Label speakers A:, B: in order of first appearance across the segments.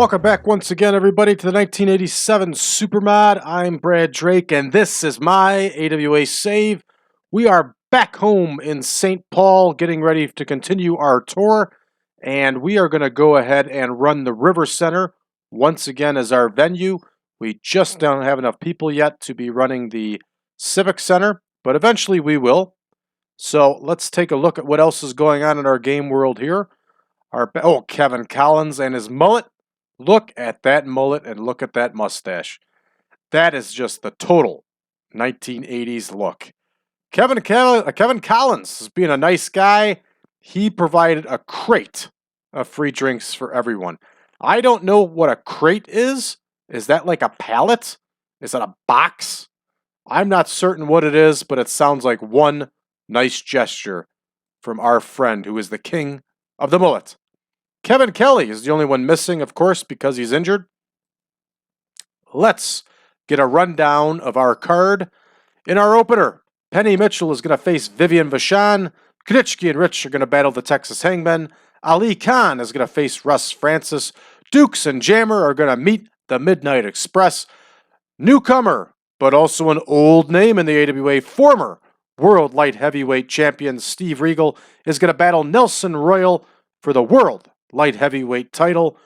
A: Welcome back once again, everybody, to the 1987 Supermod. I'm Brad Drake, and this is my AWA save. We are back home in St. Paul, getting ready to continue our tour, and we are going to go ahead and run the River Center once again as our venue. We just don't have enough people yet to be running the Civic Center, but eventually we will. So let's take a look at what else is going on in our game world here. Kevin Collins and his mullet. Look at that mullet and look at that mustache. That is just the total 1980s look. Kevin Collins is being a nice guy. He provided a crate of free drinks for everyone. I don't know what a crate is. Is that like a pallet? Is that a box? I'm not certain what it is, but it sounds like one nice gesture from our friend who is the king of the mullet. Kevin Kelly is the only one missing, of course, because he's injured. Let's get a rundown of our card. In our opener, Penny Mitchell is going to face Vivian Vachon. Konitschke and Rich are going to battle the Texas Hangmen. Ali Khan is going to face Russ Francis. Dukes and Jammer are going to meet the Midnight Express. Newcomer, but also an old name in the AWA, former World Light Heavyweight Champion Steve Regal is going to battle Nelson Royal for the World Light Heavyweight title.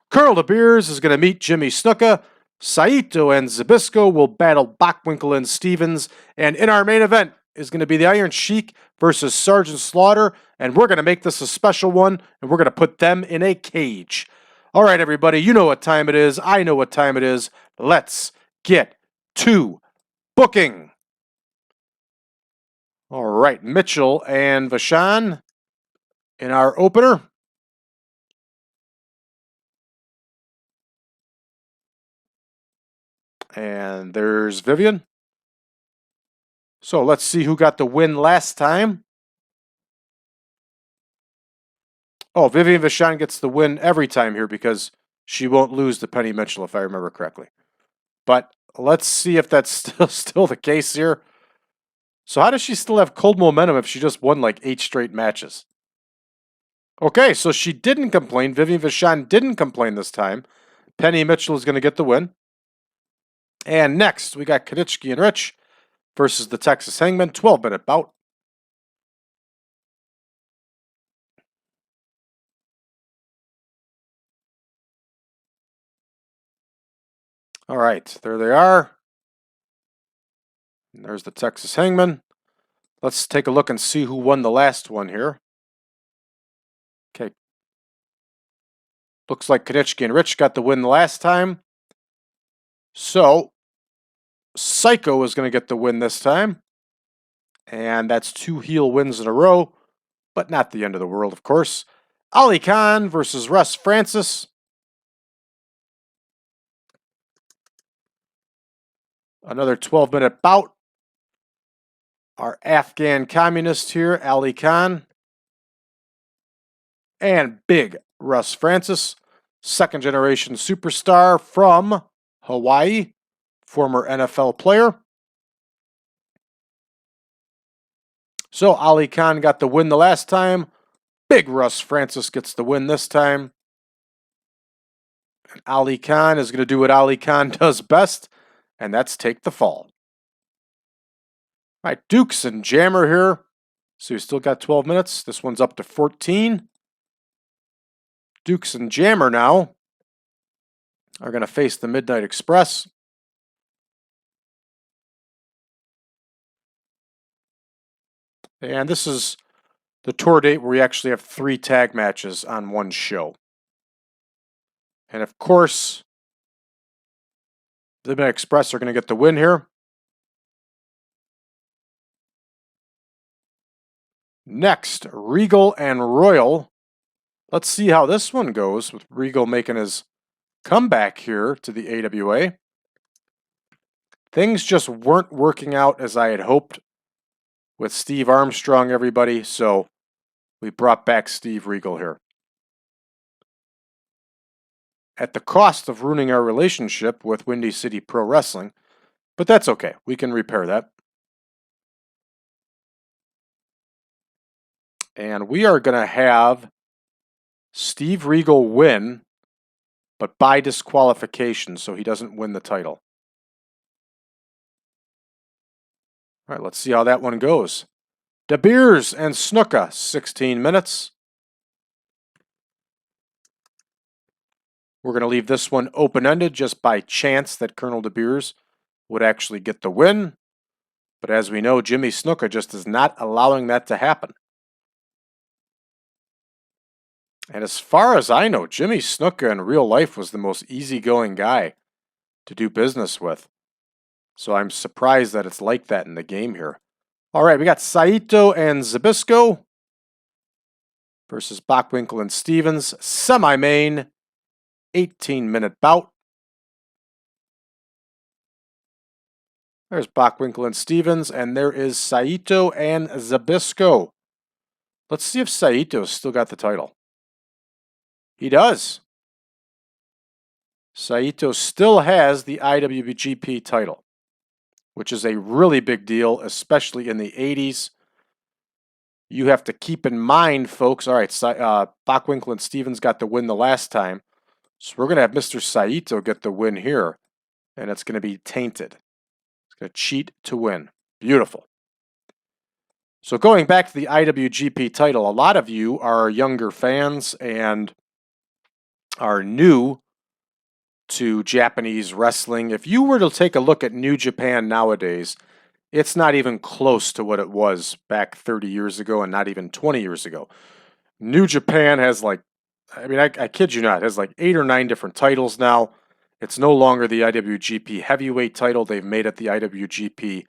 A: Colonel De Beers is going to meet Jimmy Snuka. Saito and Zabisco will battle Bockwinkel and Stevens. And in our main event is going to be the Iron Sheik versus Sergeant Slaughter. And we're going to make this a special one, and we're going to put them in a cage. All right, everybody, you know what time it is. I know what time it is. Let's get to booking. All right, Mitchell and Vachon in our opener. And there's Vivian. So let's see who got the win last time. Oh, Vivian Vachon gets the win every time here because she won't lose to Penny Mitchell, if I remember correctly. But let's see if that's still the case here. So how does she still have cold momentum if she just won like 8 straight matches? Okay, so she didn't complain. Vivian Vachon didn't complain this time. Penny Mitchell is going to get the win. And next, we got Konitschke and Rich versus the Texas Hangmen, 12-minute bout. All right, there they are. And there's the Texas Hangman. Let's take a look and see who won the last one here. Okay. Looks like Konitschke and Rich got the win the last time. So, Psycho is going to get the win this time. And that's 2 heel wins in a row, but not the end of the world, of course. Ali Khan versus Russ Francis. Another 12-minute bout. Our Afghan communist here, Ali Khan. And big Russ Francis, second-generation superstar from Hawaii, former NFL player. So Ali Khan got the win the last time. Big Russ Francis gets the win this time. And Ali Khan is going to do what Ali Khan does best, and that's take the fall. All right, Dukes and Jammer here. So we still got 12 minutes. This one's up to 14. Dukes and Jammer now are going to face the Midnight Express. And this is the tour date where we actually have 3 tag matches on one show. And of course, the Midnight Express are going to get the win here. Next, Regal and Royal. Let's see how this one goes with Regal making his comeback here to the AWA. Things just weren't working out as I had hoped with Steve Armstrong, everybody, so we brought back Steve Regal here. At the cost of ruining our relationship with Windy City Pro Wrestling, but that's okay. We can repair that. And we are going to have Steve Regal win but by disqualification, so he doesn't win the title. All right, let's see how that one goes. De Beers and Snuka, 16 minutes. We're going to leave this one open-ended just by chance that Colonel De Beers would actually get the win. But as we know, Jimmy Snuka just is not allowing that to happen. And as far as I know, Jimmy Snuka in real life was the most easygoing guy to do business with. So I'm surprised that it's like that in the game here. All right, we got Saito and Zbyszko versus Bockwinkel and Stevens. Semi-main, 18-minute bout. There's Bockwinkel and Stevens, and there is Saito and Zbyszko. Let's see if Saito's still got the title. He does. Saito still has the IWGP title, which is a really big deal, especially in the 80s. You have to keep in mind, folks, all right, Bockwinkel and Stevens got the win the last time, so we're going to have Mr. Saito get the win here, and it's going to be tainted. It's going to cheat to win. Beautiful. So going back to the IWGP title, a lot of you are younger fans and are new to Japanese wrestling. If you were to take a look at New Japan nowadays, it's not even close to what it was back 30 years ago and not even 20 years ago. New Japan has like, I kid you not, has like 8 or 9 different titles now. It's no longer the IWGP Heavyweight title. They've made it the IWGP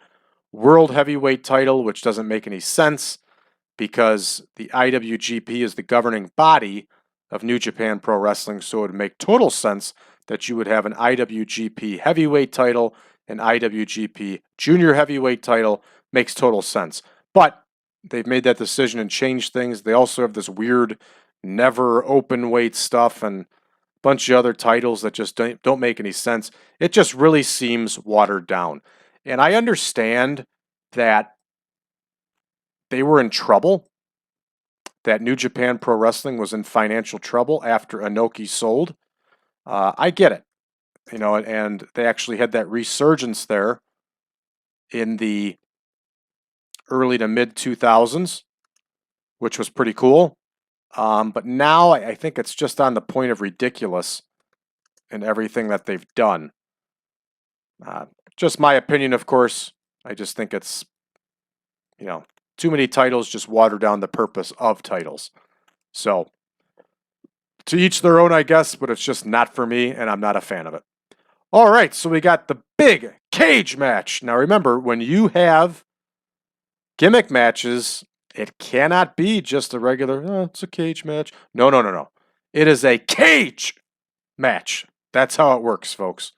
A: World Heavyweight title, which doesn't make any sense because the IWGP is the governing body of New Japan Pro Wrestling, so it would make total sense that you would have an IWGP Heavyweight title, an IWGP Junior Heavyweight title. Makes total sense. But they've made that decision and changed things. They also have this weird never open weight stuff and a bunch of other titles that just don't make any sense. It just really seems watered down. And I understand that they were in trouble, that New Japan Pro Wrestling was in financial trouble after Inoki sold. I get it, you know, and they actually had that resurgence there in the early to mid 2000s, which was pretty cool. But now I think it's just on the point of ridiculous in everything that they've done. Just my opinion, of course. I just think it's, you know, too many titles just water down the purpose of titles. So, to each their own, I guess, but it's just not for me, and I'm not a fan of it. All right, so we got the big cage match. Now, remember, when you have gimmick matches, it cannot be just a regular, it's a cage match. No. It is a cage match. That's how it works, folks.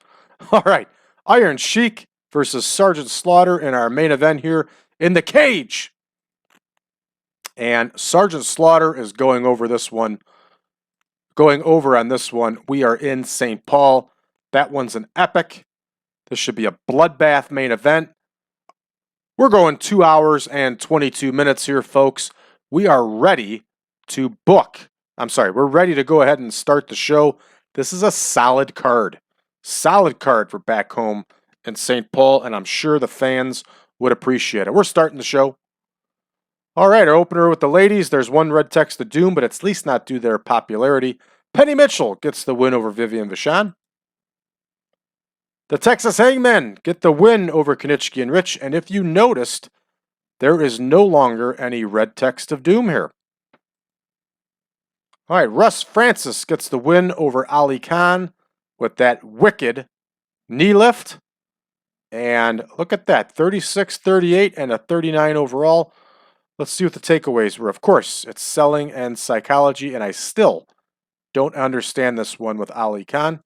A: All right, Iron Sheik versus Sergeant Slaughter in our main event here in the cage. And Sergeant Slaughter is going over on this one. We are in St. Paul. That one's an epic. This should be a bloodbath main event. We're going 2 hours and 22 minutes here, folks. We are ready to book. We're ready to go ahead and start the show. This is a solid card. Solid card for back home in St. Paul, and I'm sure the fans would appreciate it. We're starting the show. All right, our opener with the ladies. There's one red text to doom, but it's at least not due to their popularity. Penny Mitchell gets the win over Vivian Vachon. The Texas Hangmen get the win over Konechki and Rich, and if you noticed, there is no longer any red text of doom here. All right, Russ Francis gets the win over Ali Khan with that wicked knee lift. And look at that, 36-38 and a 39 overall. Let's see what the takeaways were. Of course, it's selling and psychology, and I still don't understand this one with Ali Khan.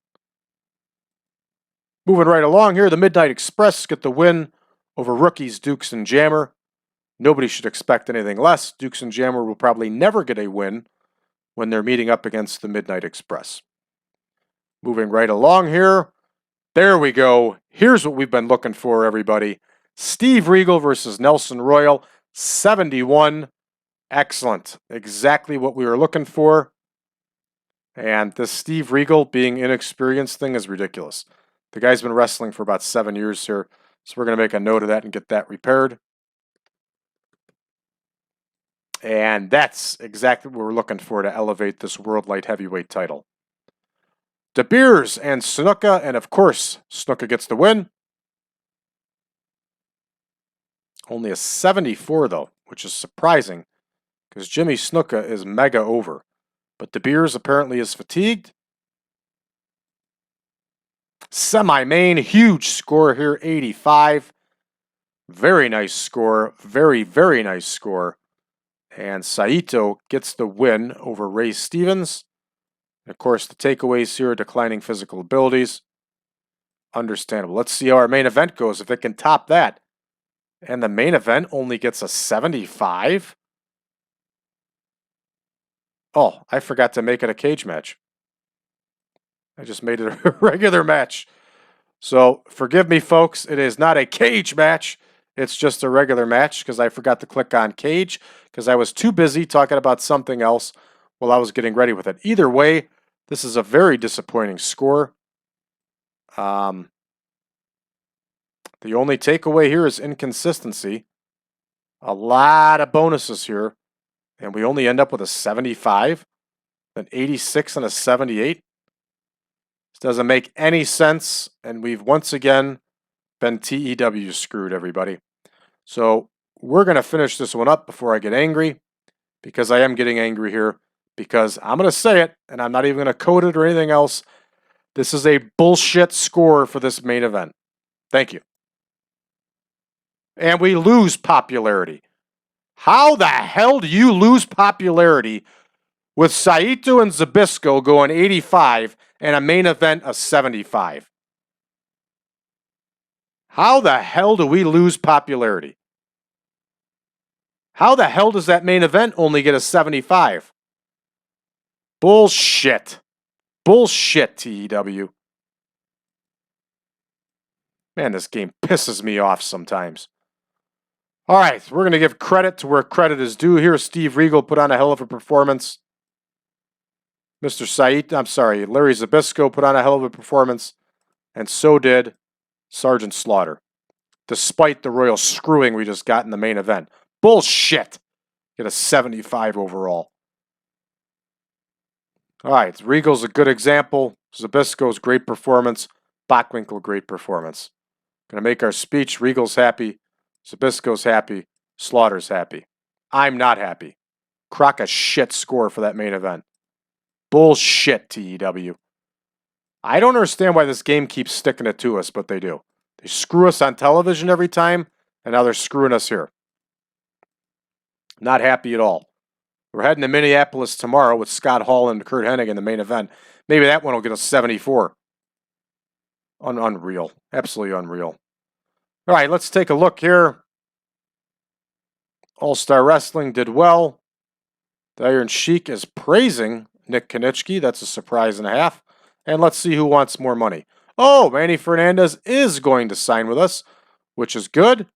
A: Moving right along here, the Midnight Express get the win over rookies Dukes and Jammer. Nobody should expect anything less. Dukes and Jammer will probably never get a win when they're meeting up against the Midnight Express. Moving right along here, there we go. Here's what we've been looking for, everybody. Steve Regal versus Nelson Royal. 71. Excellent. Exactly what we were looking for. And this Steve Regal being inexperienced thing is ridiculous. The guy's been wrestling for about 7 years here, so we're going to make a note of that and get that repaired. And that's exactly what we're looking for to elevate this World Light Heavyweight title. De Beers and Snuka, and of course, Snuka gets the win. Only a 74 though, which is surprising because Jimmy Snuka is mega over. But De Beers apparently is fatigued. Semi-main, huge score here, 85. Very nice score, very, very nice score. And Saito gets the win over Ray Stevens. And of course, the takeaways here are declining physical abilities. Understandable. Let's see how our main event goes, if it can top that. And the main event only gets a 75? Oh, I forgot to make it a cage match. I just made it a regular match. So, forgive me, folks. It is not a cage match. It's just a regular match because I forgot to click on cage because I was too busy talking about something else while I was getting ready with it. Either way, this is a very disappointing score. The only takeaway here is inconsistency. A lot of bonuses here, and we only end up with a 75, an 86, and a 78. This doesn't make any sense, and we've once again been TEW screwed, everybody. So we're going to finish this one up before I get angry, because I am getting angry here, because I'm going to say it, and I'm not even going to code it or anything else. This is a bullshit score for this main event. Thank you. And we lose popularity. How the hell do you lose popularity with Saito and Zbyszko going 85 and a main event of 75? How the hell do we lose popularity? How the hell does that main event only get a 75? Bullshit. Bullshit, TEW. Man, this game pisses me off sometimes. All right, we're going to give credit to where credit is due here. Steve Regal put on a hell of a performance. Larry Zbyszko put on a hell of a performance. And so did Sergeant Slaughter. Despite the royal screwing we just got in the main event. Bullshit. Get a 75 overall. All right, Regal's a good example. Zbyszko's great performance. Bockwinkel, great performance. Going to make our speech. Regal's happy. Zbyszko's happy. Slaughter's happy. I'm not happy. Crock a shit score for that main event. Bullshit, TEW. I don't understand why this game keeps sticking it to us, but they do. They screw us on television every time, and now they're screwing us here. Not happy at all. We're heading to Minneapolis tomorrow with Scott Hall and Curt Hennig in the main event. Maybe that one will get us 74. Unreal. Absolutely unreal. All right, let's take a look here. All-Star Wrestling did well. The Iron Sheik is praising Nick Konieczny. That's a surprise and a half. And let's see who wants more money. Oh, Manny Fernandez is going to sign with us, which is good.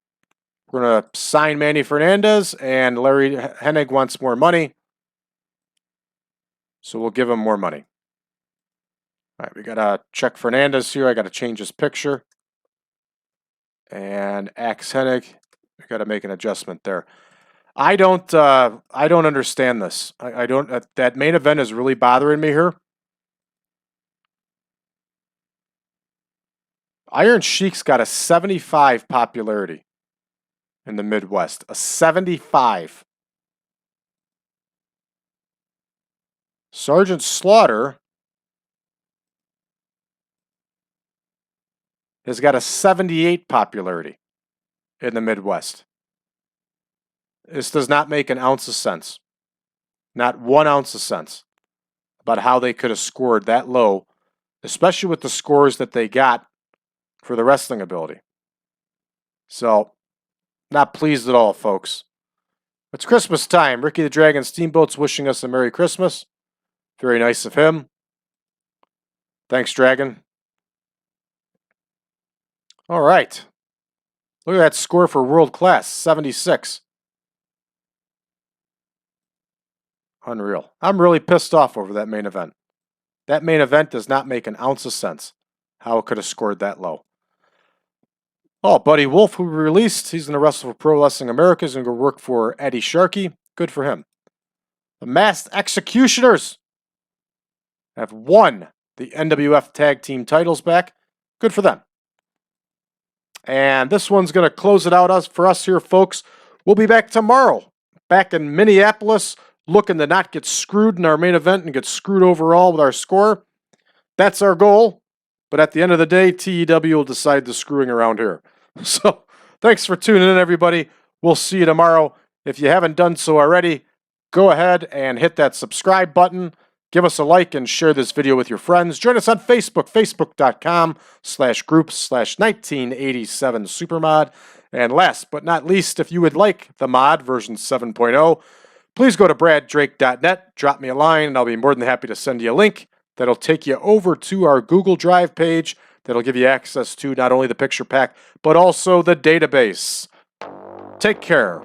A: We're going to sign Manny Fernandez, and Larry Hennig wants more money. So we'll give him more money. All right, we got to check Fernandez here. I got to change his picture. And Axe Hennig, we got to make an adjustment there. I don't understand this. I don't. That main event is really bothering me here. Iron Sheik's got a 75 popularity in the Midwest. A 75. Sergeant Slaughter has got a 78 popularity in the Midwest. This does not make an ounce of sense. Not 1 ounce of sense about how they could have scored that low, especially with the scores that they got for the wrestling ability. So, not pleased at all, folks. It's Christmas time. Ricky the Dragon Steamboat's wishing us a Merry Christmas. Very nice of him. Thanks, Dragon. All right. Look at that score for World Class, 76. Unreal. I'm really pissed off over that main event. That main event does not make an ounce of sense. How it could have scored that low. Oh, Buddy Wolf, who we released, he's going to wrestle for Pro Wrestling America. He's going to go work for Eddie Sharkey. Good for him. The Masked Executioners have won the NWF Tag Team titles back. Good for them. And this one's going to close it out for us here, folks. We'll be back tomorrow, back in Minneapolis, looking to not get screwed in our main event and get screwed overall with our score. That's our goal. But at the end of the day, TEW will decide the screwing around here. So, thanks for tuning in, everybody. We'll see you tomorrow. If you haven't done so already, go ahead and hit that subscribe button. Give us a like and share this video with your friends. Join us on Facebook, facebook.com/groups/1987supermod. And last but not least, if you would like the mod version 7.0, please go to braddrake.net, drop me a line, and I'll be more than happy to send you a link that'll take you over to our Google Drive page that'll give you access to not only the picture pack, but also the database. Take care.